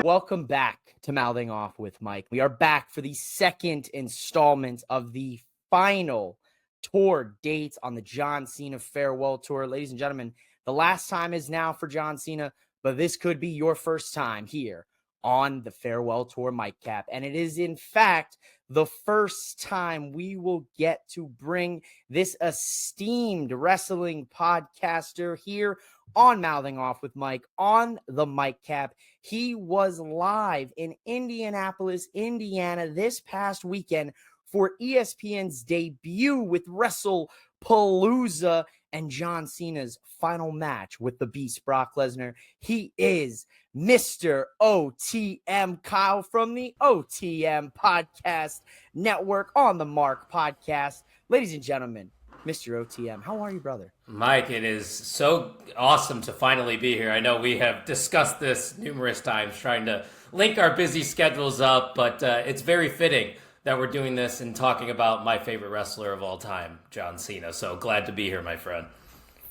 welcome back to Mouthing Off with Mike. We are back for the second installment of the final tour dates on the John Cena Farewell Tour. Ladies and gentlemen, the last time is now for John Cena, but this could be your first time here on the Farewell Tour MIKECAP. And it is, in fact, the first time we will get to bring this esteemed wrestling podcaster here on Mouthing Off with Mike on the MIKECAP. He was live in Indianapolis, Indiana this past weekend for ESPN's debut with Wrestlepalooza and John Cena's final match with the Beast Brock Lesnar. He is Mr. OTM Kyle from the OTM Podcast Network on the Mark Podcast. Ladies and gentlemen, Mr. OTM, how are you, brother? Mike, it is so awesome to finally be here. I know we have discussed this numerous times, trying to link our busy schedules up, but it's very fitting that we're doing this and talking about my favorite wrestler of all time, John Cena. So glad to be here, my friend.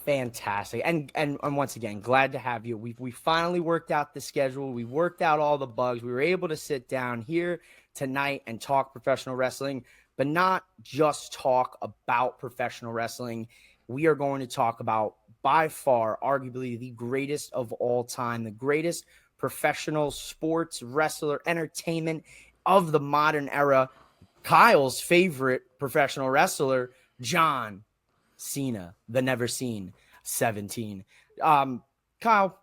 Fantastic. And once again, glad to have you. We finally worked out the schedule. We worked out all the bugs. We were able to sit down here tonight and talk professional wrestling, but not just talk about professional wrestling. We are going to talk about, by far, arguably the greatest of all time, the greatest professional sports wrestler entertainment of the modern era, Kyle's favorite professional wrestler, John Cena, the never seen 17. Kyle,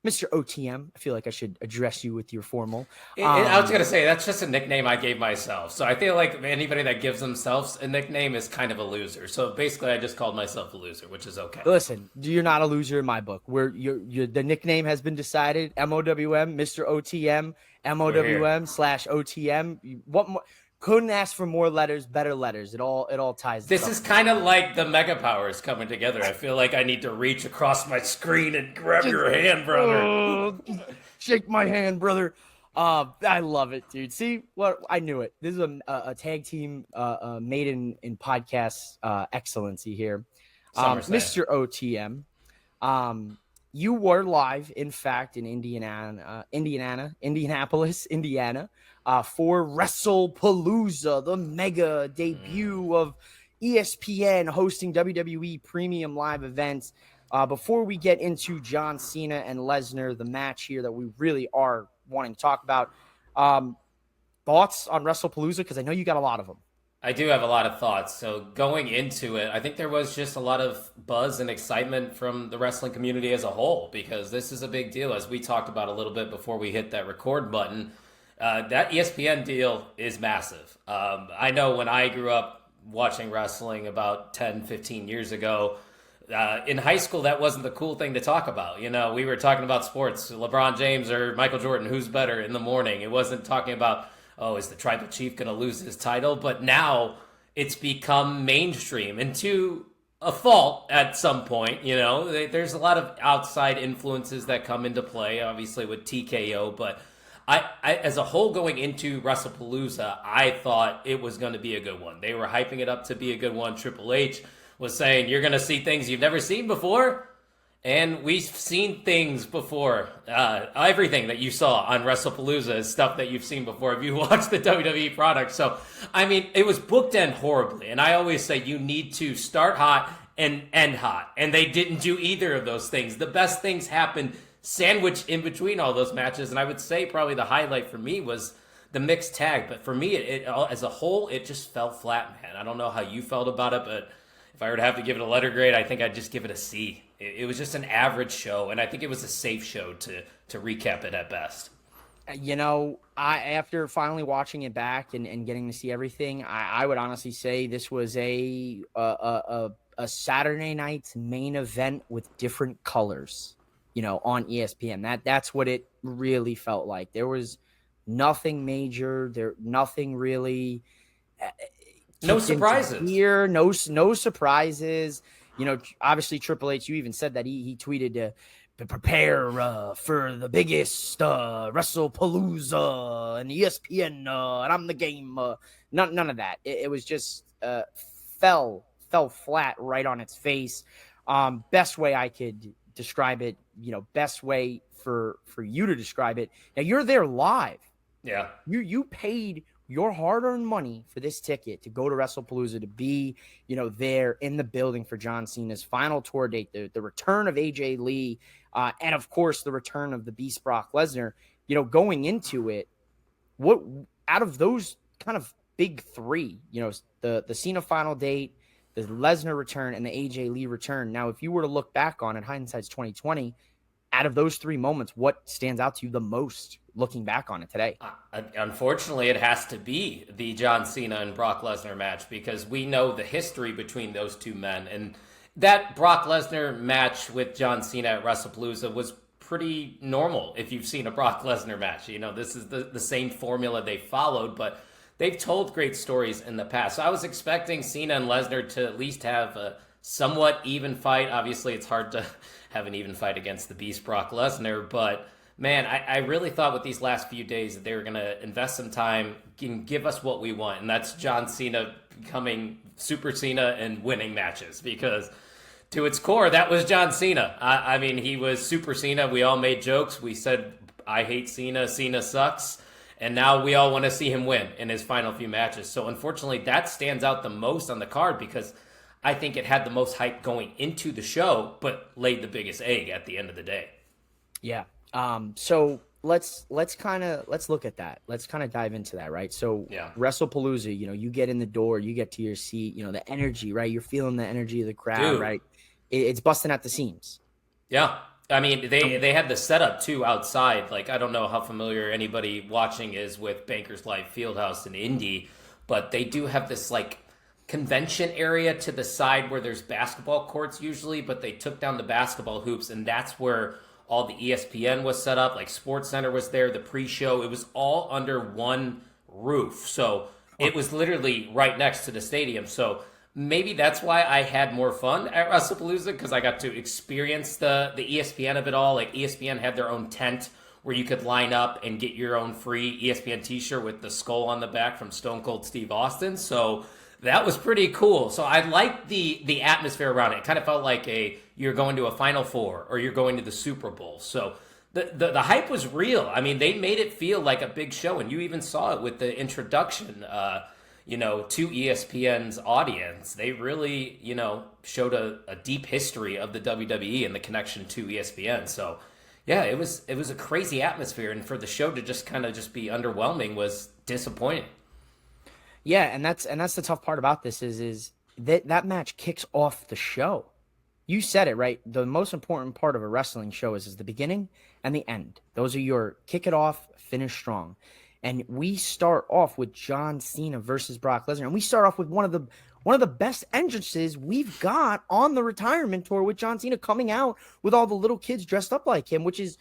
Mr. OTM, I feel like I should address you with your formal. I was going to say, that's just a nickname I gave myself. So I feel like anybody that gives themselves a nickname is kind of a loser. So basically, I just called myself a loser, which is okay. Listen, you're not a loser in my book. The nickname has been decided. MOWM, Mr. OTM, MOWM/OTM. What more? Couldn't ask for more letters, better letters. It all ties. This is kind of like the Mega Powers coming together. I feel like I need to reach across my screen and grab your hand, brother. Shake my hand, brother. I love it, dude. See what? I knew it. This is a tag team made in podcast excellency here. Mr. OTM, you were live, in fact, in Indianapolis, Indiana. For Wrestlepalooza, the mega debut of ESPN hosting WWE premium live events. Before we get into John Cena and Lesnar, the match here that we really are wanting to talk about, thoughts on Wrestlepalooza? Because I know you got a lot of them. I do have a lot of thoughts. So going into it, I think there was just a lot of buzz and excitement from the wrestling community as a whole, because this is a big deal, as we talked about a little bit before we hit that record button. That ESPN deal is massive. I know when I grew up watching wrestling about 10, 15 years ago, in high school, that wasn't the cool thing to talk about. You know, we were talking about sports, LeBron James or Michael Jordan, who's better in the morning. It wasn't talking about, oh, is the Tribal Chief going to lose his title? But now it's become mainstream, and to a fault at some point. You know, there's a lot of outside influences that come into play, obviously with TKO, but I as a whole, going into Wrestlepalooza, I thought it was going to be a good one. They were hyping it up to be a good one. Triple H was saying, you're going to see things you've never seen before. And we've seen things before. Everything that you saw on Wrestlepalooza is stuff that you've seen before if you watch the WWE product. So, I mean, it was bookend horribly. And I always say you need to start hot and end hot. And they didn't do either of those things. The best things happened sandwiched in between all those matches. And I would say probably the highlight for me was the mixed tag. But for me, it as a whole, it just fell flat, man. I don't know how you felt about it, but if I were to have to give it a letter grade, I think I'd just give it a C. It was just an average show, and I think it was a safe show to recap it at best. You know, after finally watching it back and getting to see everything, I would honestly say this was a Saturday night's main event with different colors, you know, on ESPN. That's what it really felt like. There was nothing major. Nothing really. No surprises. Here, no surprises. You know, obviously Triple H, you even said that he tweeted to prepare for the biggest Wrestlepalooza and ESPN and I'm the game. None of that. It was just fell flat right on its face. Best way I could describe it, best way for you to describe it. Now you're there live. Yeah. You paid your hard-earned money for this ticket to go to Wrestlepalooza, to be, there in the building for John Cena's final tour date, the return of AJ Lee, and of course the return of the Beast Brock Lesnar. Going into it, what out of those kind of big three, the Cena final date, the Lesnar return, and the AJ Lee return. Now, if you were to look back on it, hindsight's 2020, out of those three moments, what stands out to you the most looking back on it today? Unfortunately, it has to be the John Cena and Brock Lesnar match, because we know the history between those two men. And that Brock Lesnar match with John Cena at Wrestlepalooza was pretty normal if you've seen a Brock Lesnar match. This is the same formula they followed, but they've told great stories in the past. So I was expecting Cena and Lesnar to at least have a somewhat even fight. Obviously, it's hard to have an even fight against the Beast Brock Lesnar, but man, I really thought with these last few days that they were going to invest some time and give us what we want, and that's John Cena becoming Super Cena and winning matches, because to its core, that was John Cena. I mean, he was Super Cena. We all made jokes. We said, I hate Cena. Cena sucks. And now we all want to see him win in his final few matches. So unfortunately, that stands out the most on the card, because I think it had the most hype going into the show, but laid the biggest egg at the end of the day. Yeah. So let's look at that. Let's kind of dive into that, right? So yeah. Wrestlepalooza, you get in the door, you get to your seat, the energy, right? You're feeling the energy of the crowd, Dude. Right? It's busting at the seams. Yeah. I mean, they had the setup too outside. Like, I don't know how familiar anybody watching is with Bankers Life Fieldhouse in Indy, but they do have this like convention area to the side where there's basketball courts usually, but they took down the basketball hoops, and that's where all the ESPN was set up. Like, Sports Center was there, the pre-show. It was all under one roof. So it was literally right next to the stadium. So maybe that's why I had more fun at Wrestlepalooza, because I got to experience the ESPN of it all. Like, ESPN had their own tent where you could line up and get your own free ESPN t-shirt with the skull on the back from Stone Cold Steve Austin. So that was pretty cool. So I liked the atmosphere around it. It kind of felt like you're going to a Final Four or you're going to the Super Bowl. So the hype was real. I mean, they made it feel like a big show, and you even saw it with the introduction to ESPN's audience. They really, showed a deep history of the WWE and the connection to ESPN. So yeah, it was a crazy atmosphere, and for the show to just kind of be underwhelming was disappointing. Yeah, and that's the tough part about this is that match kicks off the show. You said it, right? The most important part of a wrestling show is the beginning and the end. Those are your kick it off, finish strong. And we start off with John Cena versus Brock Lesnar, and we start off with one of the best entrances we've got on the retirement tour, with John Cena coming out with all the little kids dressed up like him, which is,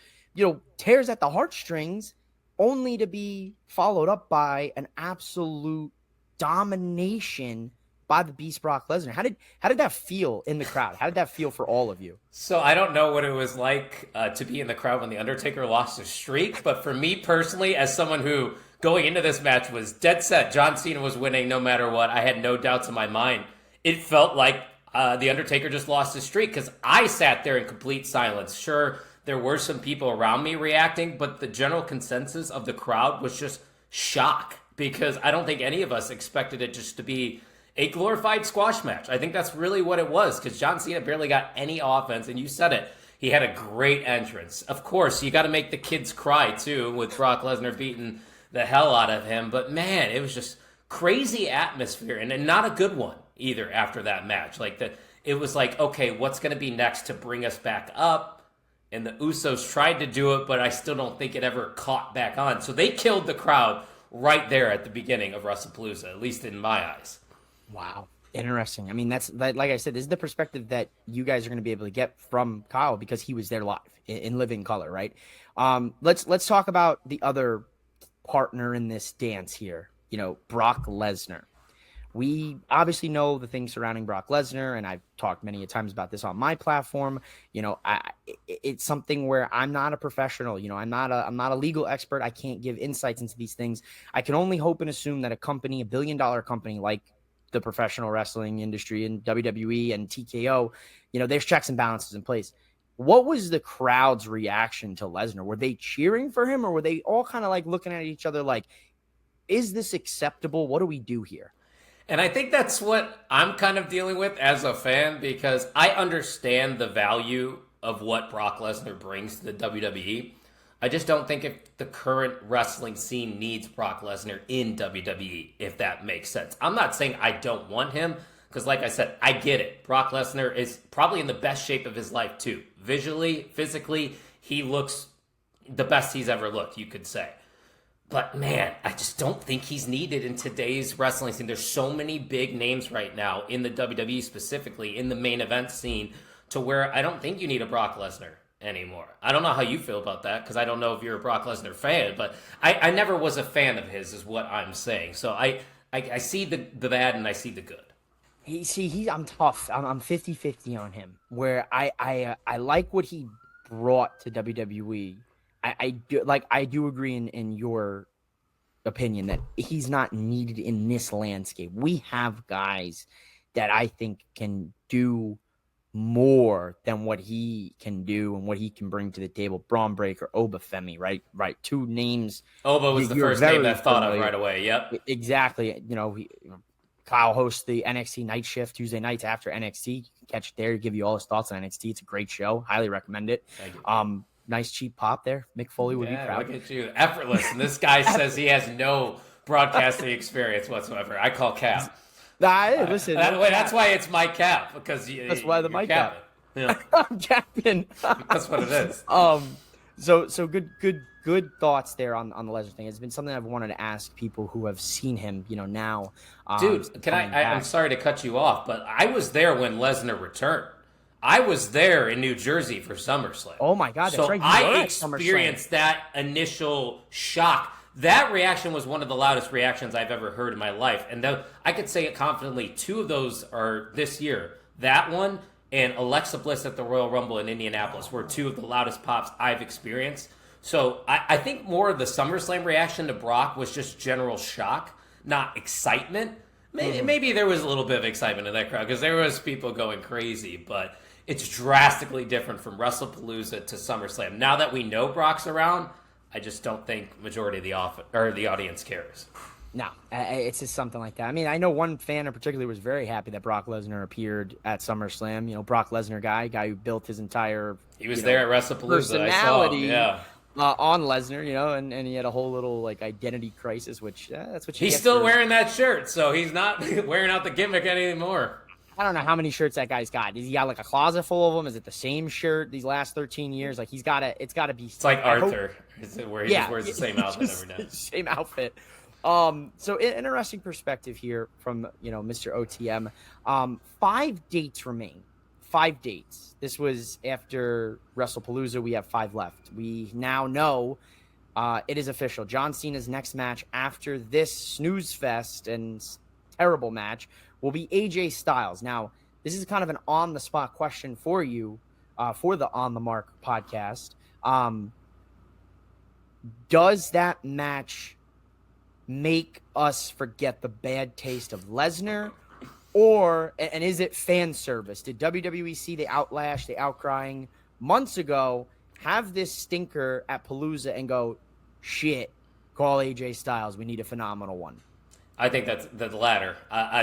tears at the heartstrings, only to be followed up by an absolute domination by the Beast Brock Lesnar. How did that feel in the crowd? How did that feel for all of you? So I don't know what it was like to be in the crowd when The Undertaker lost his streak, but for me personally, as someone who going into this match was dead set John Cena was winning no matter what, I had no doubts in my mind. It felt like The Undertaker just lost his streak, because I sat there in complete silence. Sure, there were some people around me reacting, but the general consensus of the crowd was just shock, because I don't think any of us expected it just to be a glorified squash match. I think that's really what it was, because John Cena barely got any offense, and you said it. He had a great entrance. Of course, you got to make the kids cry, too, with Brock Lesnar beating the hell out of him. But, man, it was just crazy atmosphere, and not a good one either after that match. It was like, okay, what's going to be next to bring us back up? And the Usos tried to do it, but I still don't think it ever caught back on. So they killed the crowd right there at the beginning of Wrestlepalooza, at least in my eyes. Wow. Interesting. I mean, that's like I said, this is the perspective that you guys are going to be able to get from Kyle, because he was there live in living color, right? Let's talk about the other partner in this dance here, Brock Lesnar. We obviously know the things surrounding Brock Lesnar, and I've talked many times about this on my platform. It's something where I'm not a professional. I'm not a legal expert. I can't give insights into these things. I can only hope and assume that a billion-dollar company like the professional wrestling industry and WWE and TKO, there's checks and balances in place. What was the crowd's reaction to Lesnar? Were they cheering for him, or were they all kind of like looking at each other like, is this acceptable? What do we do here? And I think that's what I'm kind of dealing with as a fan, because I understand the value of what Brock Lesnar brings to the WWE. I just don't think if the current wrestling scene needs Brock Lesnar in WWE, if that makes sense. I'm not saying I don't want him, because like I said, I get it. Brock Lesnar is probably in the best shape of his life too. Visually, physically, he looks the best he's ever looked, you could say. But man, I just don't think he's needed in today's wrestling scene. There's so many big names right now in the WWE, specifically in the main event scene, to where I don't think you need a Brock Lesnar anymore. I don't know how you feel about that, because I don't know if you're a Brock Lesnar fan, but I never was a fan of his, is what I'm saying. So I see the bad and I see the good. I'm tough. I'm 50-50 on him, where I like what he brought to WWE. I do agree in your opinion that he's not needed in this landscape. We have guys that I think can do more than what he can do and what he can bring to the table. Braun Breaker, Oba Femi, right? Two names. Oba was the first name that thought of right away. Yep. Exactly. Kyle hosts the NXT night shift Tuesday nights after NXT. You can catch it there. Give you all his thoughts on NXT. It's a great show. Highly recommend it. Thank you. Nice cheap pop there. Mick Foley would be proud. Look at you. Effortless. And this guy says he has no broadcasting experience whatsoever. I call cap. Listen. That's why it's my cap, because that's why the mic cap. Yeah. I'm capping. That's what it is. So good thoughts there on the Lesnar thing. It's been something I've wanted to ask people who have seen him, now. Dude, I'm sorry to cut you off, but I was there when Lesnar returned. I was there in New Jersey for SummerSlam. Oh my God, that's right. I experienced that initial shock. That reaction was one of the loudest reactions I've ever heard in my life. And I could say it confidently, 2 of those are this year. That one and Alexa Bliss at the Royal Rumble in Indianapolis were 2 of the loudest pops I've experienced. So I think more of the SummerSlam reaction to Brock was just general shock, not excitement. Maybe there was a little bit of excitement in that crowd, because there was people going crazy, but it's drastically different from Wrestlepalooza to SummerSlam. Now that we know Brock's around, I just don't think majority of the audience cares. No, it's just something like that. I mean, I know one fan in particular was very happy that Brock Lesnar appeared at SummerSlam. Brock Lesnar guy who built his entire he was there at Wrestlepalooza. Personality I saw him, on Lesnar, and he had a whole little identity crisis, which that's what he's still wearing that shirt, so he's not wearing out the gimmick anymore. I don't know how many shirts that guy's got. Has he got a closet full of them? Is it the same shirt these last 13 years? It's got to be. It's like Arthur, where he just wears the same outfit every day. Same outfit. So interesting perspective here from, Mr. OTM. 5 dates remain. 5 dates. This was after Wrestlepalooza. We have 5 left. We now know it is official. John Cena's next match after this snooze fest and terrible match will be AJ Styles. Now, this is kind of an on-the-spot question for you, for the On the Mark podcast. Does that match make us forget the bad taste of Lesnar? And is it fan service? Did WWE see the outlash, the outcrying months ago, have this stinker at Palooza and go, shit, call AJ Styles, we need a phenomenal one? I think that's the latter.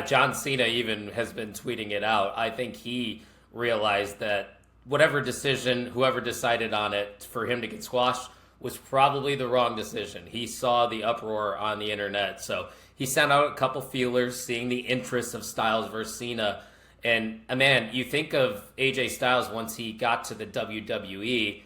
John Cena even has been tweeting it out. I think he realized that whatever decision, whoever decided on it for him to get squashed, was probably the wrong decision. He saw the uproar on the internet, so he sent out a couple feelers, seeing the interest of Styles versus Cena. And man, you think of AJ Styles once he got to the WWE,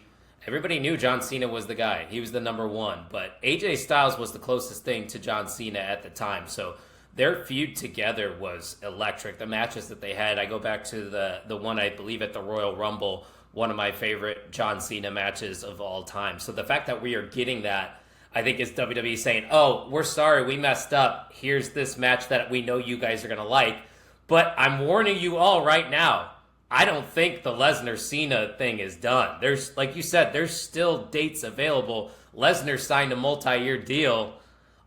everybody knew John Cena was the guy. He was the number one. But AJ Styles was the closest thing to John Cena at the time. So their feud together was electric. The matches that they had, I go back to the one, I believe, at the Royal Rumble, one of my favorite John Cena matches of all time. So the fact that we are getting that, I think, is WWE saying, oh, we're sorry, we messed up. Here's this match that we know you guys are going to like. But I'm warning you all right now, I don't think the Lesnar-Cena thing is done. There's, like you said, there's still dates available. Lesnar signed a multi-year deal.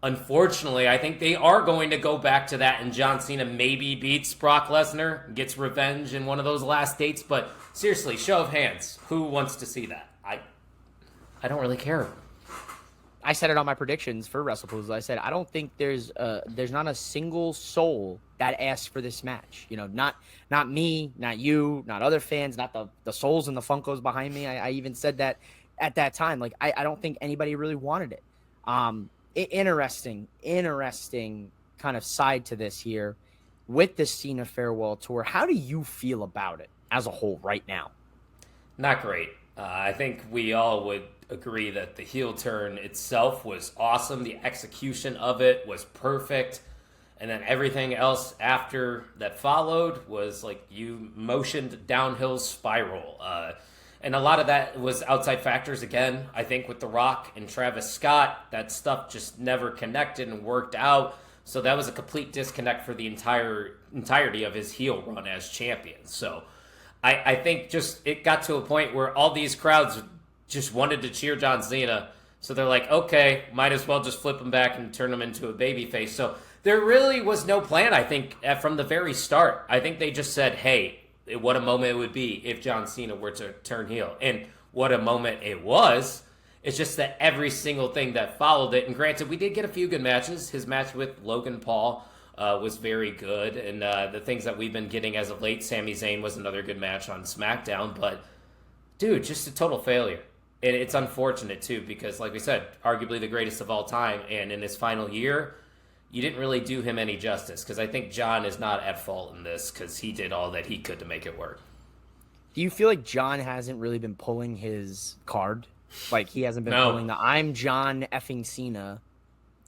Unfortunately, I think they are going to go back to that, and John Cena maybe beats Brock Lesnar, gets revenge in one of those last dates. But seriously, show of hands, who wants to see that? I don't really care. I said it on my predictions for Wrestlepalooza. I said I don't think there's not a single soul that asked for this match. You know, not me, not you, not other fans, not the souls and the Funkos behind me. I even said that at that time. Like I don't think anybody really wanted it. Interesting kind of side to this here with the Cena Farewell Tour. How do you feel about it as a whole right now? Not great. I think we all would agree that the heel turn itself was awesome. The execution of it was perfect. And then everything else after that followed was like you motioned downhill spiral. And a lot of that was outside factors again. I think with The Rock and Travis Scott, that stuff just never connected and worked out. So that was a complete disconnect for the entirety of his heel run as champion. So I think just it got to a point where all these crowds just wanted to cheer John Cena. So they're like, okay, might as well just flip him back and turn him into a babyface. So there really was no plan, I think, from the very start. I think they just said, hey, what a moment it would be if John Cena were to turn heel. And what a moment it was. It's just that every single thing that followed it, and granted, we did get a few good matches. His match with Logan Paul was very good. And the things that we've been getting as of late, Sami Zayn was another good match on SmackDown. But, dude, just a total failure. And it's unfortunate, too, because, like we said, arguably the greatest of all time. And in his final year, you didn't really do him any justice, because I think John is not at fault in this because he did all that he could to make it work. Do you feel like John hasn't really been pulling his card? Like he hasn't been pulling the I'm John effing Cena.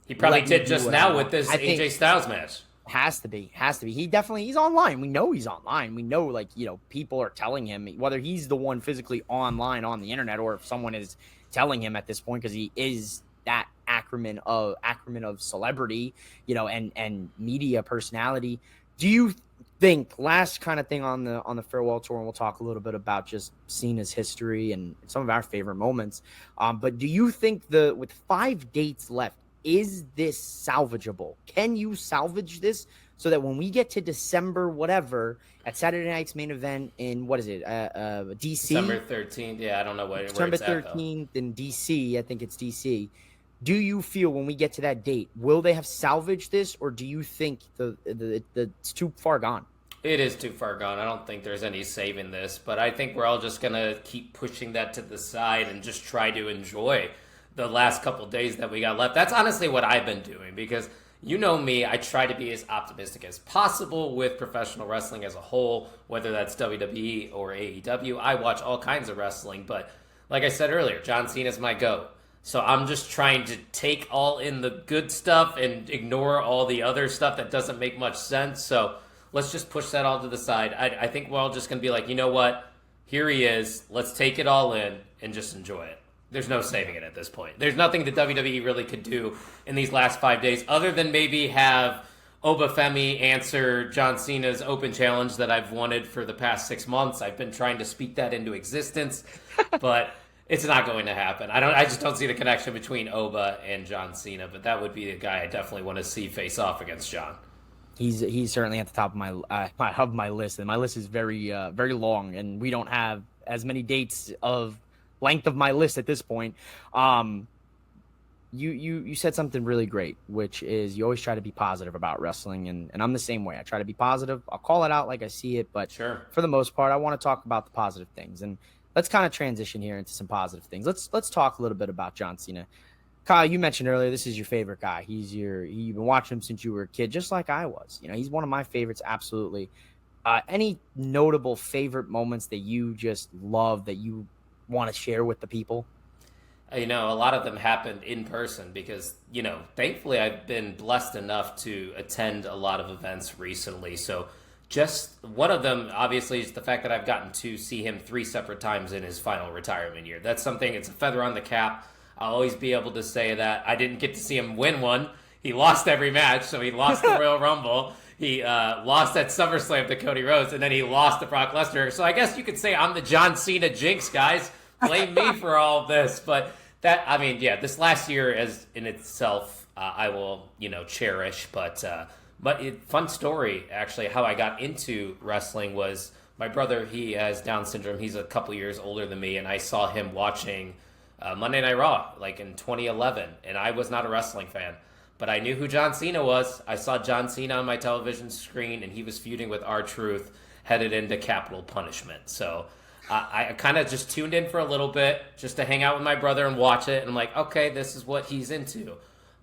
He probably did just now with this AJ Styles match. Has to be. He's online. We know he's online. We know, like, you know, people are telling him, whether he's the one physically online on the internet or if someone is telling him at this point, because he is that acronym of celebrity, you know, and media personality. Do you think, last kind of thing on the Farewell Tour, and we'll talk a little bit about just Cena's history and some of our favorite moments, but do you think with 5 dates left, is this salvageable? Can you salvage this so that when we get to December whatever at Saturday night's main event in, what is it, DC? December 13th. Yeah, I don't know where December it's at, 13th in DC. I think it's DC. Do you feel when we get to that date, will they have salvaged this, or do you think it's too far gone? It is too far gone. I don't think there's any saving this, but I think we're all just going to keep pushing that to the side and just try to enjoy the last couple days that we got left. That's honestly what I've been doing, because you know me, I try to be as optimistic as possible with professional wrestling as a whole, whether that's WWE or AEW. I watch all kinds of wrestling, but like I said earlier, John Cena's my GOAT. So I'm just trying to take all in the good stuff and ignore all the other stuff that doesn't make much sense. So let's just push that all to the side. I think we're all just going to be like, you know what? Here he is. Let's take it all in and just enjoy it. There's no saving it at this point. There's nothing that WWE really could do in these last 5 days other than maybe have Obafemi answer John Cena's open challenge that I've wanted for the past 6 months. I've been trying to speak that into existence, but it's not going to happen. I just don't see the connection between Oba and John Cena, but that would be the guy I definitely want to see face off against John. He's certainly at the top of my list, and my list is very very long, and we don't have as many dates of length of my list at this point. You said something really great, which is you always try to be positive about wrestling, and I'm the same way. I try to be positive. I'll call it out like I see it, but sure, for the most part, I want to talk about the positive things, and let's kind of transition here into some positive things. Let's talk a little bit about John Cena. Kyle, you mentioned earlier this is your favorite guy. You've been watching him since you were a kid, just like I was. You know, he's one of my favorites, absolutely. Any notable favorite moments that you just love that you want to share with the people? You know, a lot of them happened in person because, you know, thankfully I've been blessed enough to attend a lot of events recently. So just one of them, obviously, is the fact that I've gotten to see him 3 separate times in his final retirement year. That's something, it's a feather on the cap. I'll always be able to say that. I didn't get to see him win one. He lost every match, so he lost the Royal Rumble. He lost at SummerSlam to Cody Rhodes, and then he lost to Brock Lesnar. So I guess you could say I'm the John Cena jinx, guys. Blame me for all of this. But that, I mean, yeah, this last year as in itself I will, cherish. But fun story, actually, how I got into wrestling was my brother, he has Down syndrome. He's a couple years older than me, and I saw him watching Monday Night Raw, like in 2011, and I was not a wrestling fan. But I knew who John Cena was. I saw John Cena on my television screen, and he was feuding with R-Truth, headed into Capital Punishment. So I kind of just tuned in for a little bit just to hang out with my brother and watch it. And I'm like, okay, this is what he's into.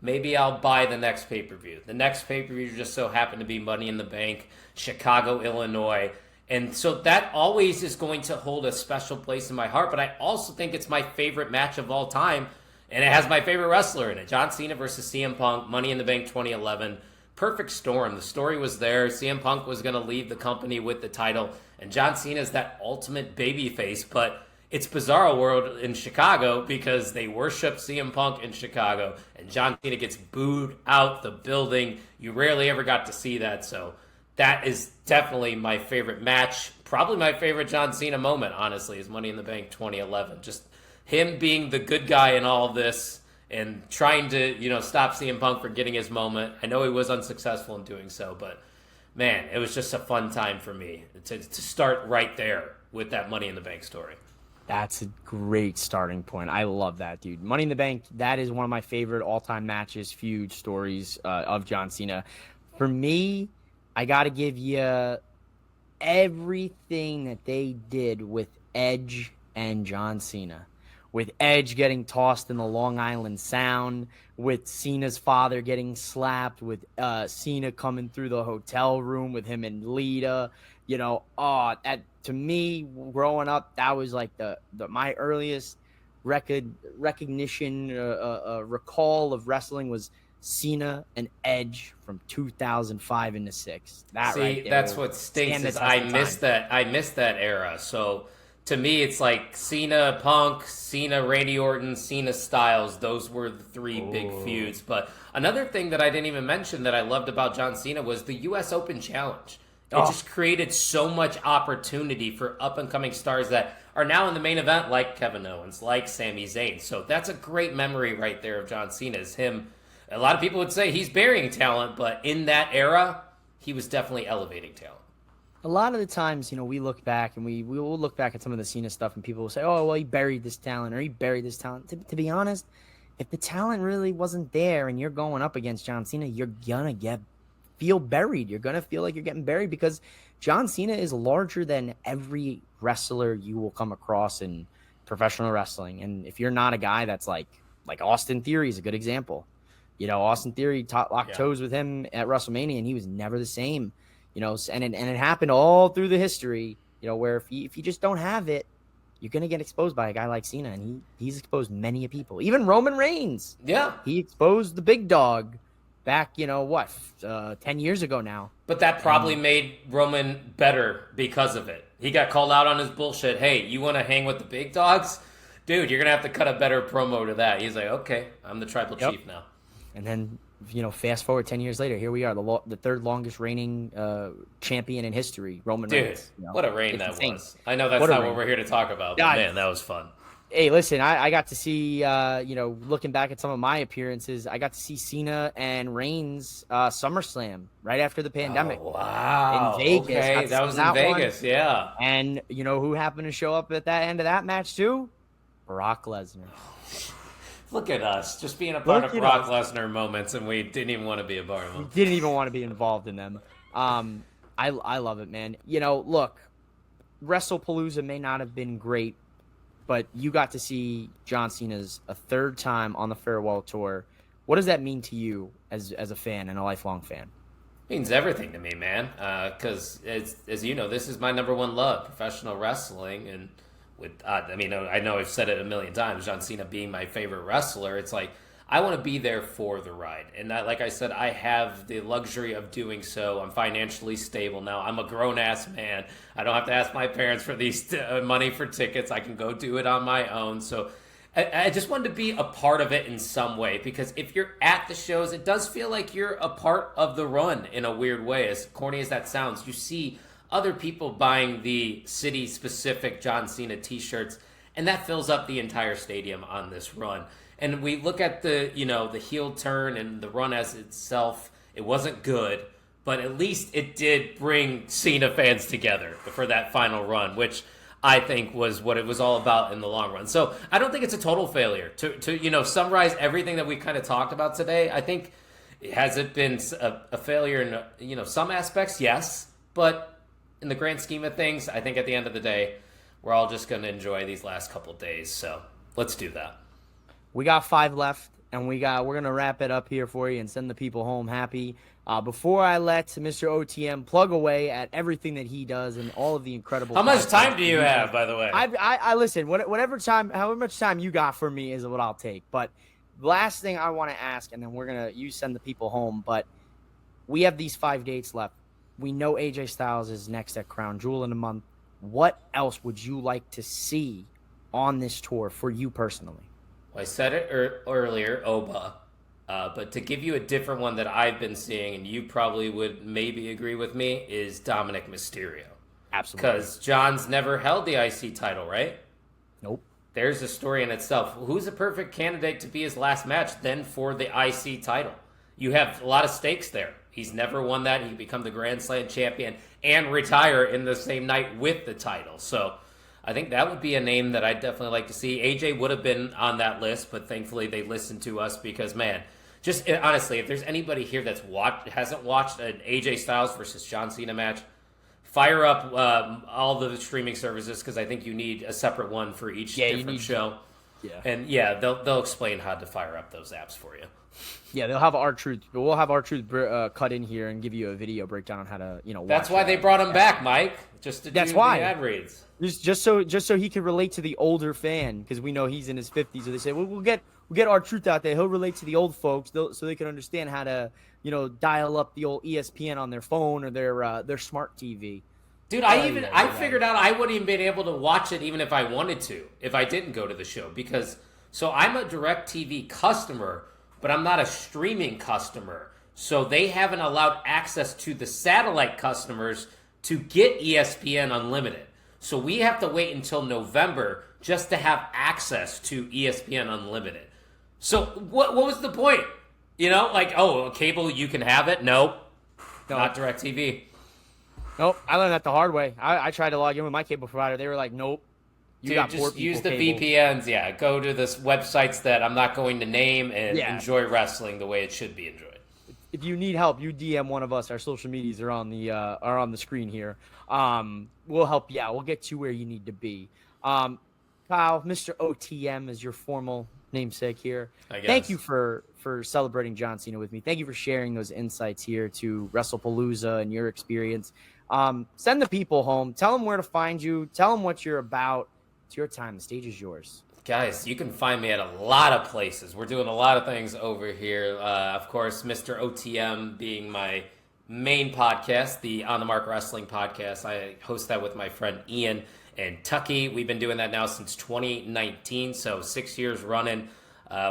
Maybe I'll buy the next pay-per-view. The next pay-per-view just so happened to be Money in the Bank, Chicago, Illinois. And so that always is going to hold a special place in my heart. But I also think it's my favorite match of all time. And it has my favorite wrestler in it. John Cena versus CM Punk, Money in the Bank 2011. Perfect storm. The story was there. CM Punk was going to leave the company with the title. And John Cena is that ultimate babyface. But it's Bizarro World in Chicago because they worship CM Punk in Chicago. And John Cena gets booed out the building. You rarely ever got to see that. So that is definitely my favorite match. Probably my favorite John Cena moment, honestly, is Money in the Bank 2011. Just him being the good guy in all of this and trying to, stop CM Punk from getting his moment. I know he was unsuccessful in doing so, but man, it was just a fun time for me to start right there with that Money in the Bank story. That's a great starting point. I love that, dude. Money in the Bank, that is one of my favorite all-time matches, feud stories of John Cena. For me, I got to give you everything that they did with Edge and John Cena. With Edge getting tossed in the Long Island Sound, with Cena's father getting slapped, with Cena coming through the hotel room with him and Lita, to me, growing up, that was like my earliest recognition, recall of wrestling was Cena and Edge from 2005 into 6. That See, right there, that's what stinks is I missed that. I missed that era. So to me, it's like Cena, Punk, Cena, Randy Orton, Cena, Styles. Those were the three big feuds. But another thing that I didn't even mention that I loved about John Cena was the U.S. Open Challenge. It just created so much opportunity for up-and-coming stars that are now in the main event, like Kevin Owens, like Sami Zayn. So that's a great memory right there of John Cena, is him. A lot of people would say he's burying talent, but in that era, he was definitely elevating talent. A lot of the times, we look back and we will look back at some of the Cena stuff and people will say, oh, well, he buried this talent or he buried this talent. To be honest, if the talent really wasn't there and you're going up against John Cena, you're going to feel buried. You're going to feel like you're getting buried because John Cena is larger than every wrestler you will come across in professional wrestling. And if you're not a guy that's like Austin Theory is a good example. Austin Theory locked toes with him at WrestleMania and he was never the same. And it happened all through the history, where if you just don't have it, you're going to get exposed by a guy like Cena. And he's exposed many people, even Roman Reigns. Yeah. He exposed the big dog back, 10 years ago now. But that probably made Roman better because of it. He got called out on his bullshit. Hey, you want to hang with the big dogs? Dude, you're going to have to cut a better promo to that. He's like, okay, I'm the tribal chief now. And then, fast forward 10 years later, here we are, the third longest reigning champion in history, Roman Reigns. What a reign that was. I know that's not what we're here to talk about, but man, that was fun. Hey, listen, I got to see, looking back at some of my appearances, I got to see Cena and Reigns SummerSlam right after the pandemic. Oh, wow. In Vegas. Okay, that was in Vegas, yeah. And who happened to show up at that end of that match too? Brock Lesnar. Look at us, just being a part of Brock Lesnar moments, and we didn't even want to be a part of them. We didn't even want to be involved in them. I love it, man. Look, Wrestlepalooza may not have been great, but you got to see John Cena's a third time on the Farewell Tour. What does that mean to you as a fan and a lifelong fan? It means everything to me, man. Because as you know, this is my number one love, professional wrestling, and I know I've said it a million times, John Cena being my favorite wrestler, it's like, I want to be there for the ride. And like I said, I have the luxury of doing so. I'm financially stable now. I'm a grown-ass man. I don't have to ask my parents for these money for tickets. I can go do it on my own. So I just wanted to be a part of it in some way, because if you're at the shows, it does feel like you're a part of the run in a weird way. As corny as that sounds, you see other people buying the city-specific John Cena t-shirts, and that fills up the entire stadium on this run. And we look at the heel turn and the run as itself, it wasn't good, but at least it did bring Cena fans together for that final run, which I think was what it was all about in the long run. So I don't think it's a total failure. To summarize everything that we kind of talked about today, I think, has it been a failure in some aspects? Yes, but in the grand scheme of things, I think at the end of the day, we're all just going to enjoy these last couple of days. So let's do that. We got 5 left, and we're gonna wrap it up here for you and send the people home happy. Before I let Mr. OTM plug away at everything that he does and all of the incredible. How much time do you have, by the way? I listen. However much time you got for me is what I'll take. But last thing I want to ask, and then you send the people home. But we have these 5 dates left. We know AJ Styles is next at Crown Jewel in a month. What else would you like to see on this tour for you personally? Well, I said it earlier, Oba. But to give you a different one that I've been seeing, and you probably would maybe agree with me, is Dominic Mysterio. Absolutely. Because John's never held the IC title, right? Nope. There's a story in itself. Who's a perfect candidate to be his last match then for the IC title? You have a lot of stakes there. He's never won that. He can become the Grand Slam champion and retire in the same night with the title. So I think that would be a name that I'd definitely like to see. AJ would have been on that list, but thankfully they listened to us because, man, just honestly, if there's anybody here that's hasn't watched an AJ Styles versus John Cena match, fire up all the streaming services because I think you need a separate one for each different show. Yeah. And yeah, they'll explain how to fire up those apps for you. Yeah, they'll have R-Truth, but we'll have R-Truth cut in here and give you a video breakdown on how to, watch. That's why they brought him back, Mike, just to do the ad reads. Just so he can relate to the older fan, because we know he's in his 50s. So they say, well, we'll get R-Truth out there. He'll relate to the old folks, so they can understand how to, dial up the old ESPN on their phone or their smart TV. Dude, I figured out I wouldn't even been able to watch it even if I wanted to, if I didn't go to the show, because I'm a DirecTV customer, but I'm not a streaming customer. So they haven't allowed access to the satellite customers to get ESPN Unlimited. So we have to wait until November just to have access to ESPN Unlimited. So what was the point? Cable, you can have it? Nope. Not DirecTV. Nope. I learned that the hard way. I tried to log in with my cable provider. They were like, nope. Just use the VPNs. Yeah, go to this websites that I'm not going to name and enjoy wrestling the way it should be enjoyed. If you need help, you DM one of us. Our social medias are on the screen here. We'll help you out. We'll get you where you need to be. Kyle, Mr. OTM is your formal namesake here. Thank you for celebrating John Cena with me. Thank you for sharing those insights here to Wrestlepalooza and your experience. Send the people home. Tell them where to find you. Tell them what you're about. It's your time. The stage is yours. Guys, you can find me at a lot of places. We're doing a lot of things over here. Of course, Mr. OTM being my main podcast, the On the Mark Wrestling podcast. I host that with my friend Ian and Tucky. We've been doing that now since 2019, so 6 years running.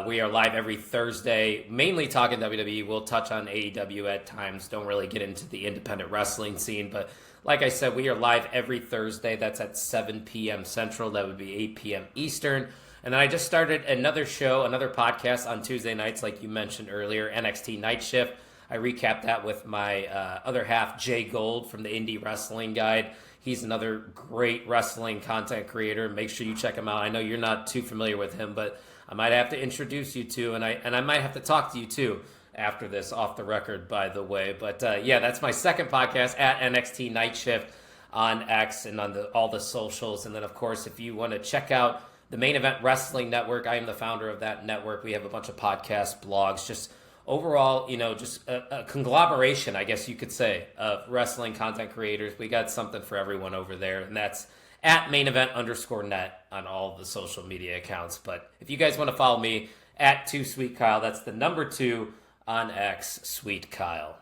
We are live every Thursday, mainly talking WWE. We'll touch on AEW at times. Don't really get into the independent wrestling scene, but like I said, we are live every Thursday. That's at 7 p.m. Central. That would be 8 p.m. Eastern. And then I just started another show, another podcast on Tuesday nights, like you mentioned earlier, NXT Night Shift. I recap that with my other half, Jay Gold from the Indie Wrestling Guide. He's another great wrestling content creator. Make sure you check him out. I know you're not too familiar with him, but I might have to introduce you to, and I might have to talk to you too after this, off the record, by the way. But that's my second podcast at NXT Night Shift on X and on all the socials. And then, of course, if you want to check out the Main Event Wrestling Network, I am the founder of that network. We have a bunch of podcasts, blogs, just overall, just a conglomeration, I guess you could say, of wrestling content creators. We got something for everyone over there, and that's at mainevent_net on all the social media accounts. But if you guys want to follow me at 2SweetKyle, that's the number 2 on X, Sweet Kyle.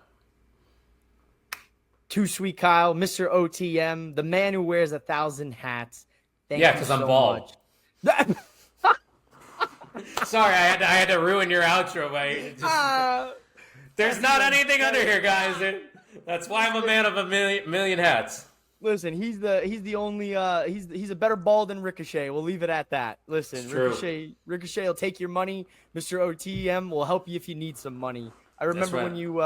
2SweetKyle, Mr. OTM, the man who wears 1,000 hats. Thank you because I'm bald. Sorry, I had to ruin your outro by there's not anything under here, guys. That's why I'm a man of a million hats. Listen, he's the only he's a better ball than Ricochet. We'll leave it at that. Listen, Ricochet will take your money. Mr. OTM will help you if you need some money. I remember when you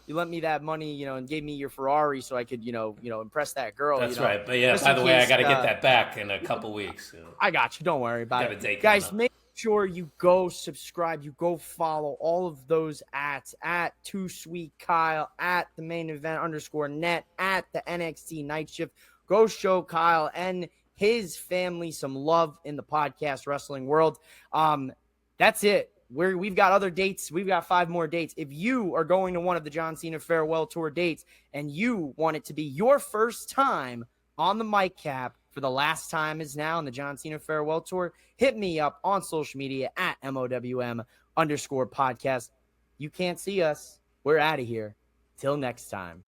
lent me that money, and gave me your Ferrari so I could, impress that girl. That's right. But yeah, by the way, I got to get that back in a couple weeks. I got you. Don't worry about it. Guys, make sure you go subscribe, you go follow all of those at Too Sweet Kyle, at the main event _net, at the NXT Night Shift. Go show Kyle and his family some love in the podcast wrestling world. That's it. We've got other dates. We've got 5 more dates. If you are going to one of the John Cena Farewell Tour dates and you want it to be your first time on the MIKECAP for the last time is now on the John Cena Farewell Tour, hit me up on social media at MOWM_podcast. You can't see us. We're out of here. Till next time.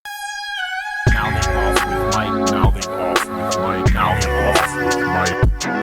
Now they off with Mike. Now they off with Mike. Now they off with Mike.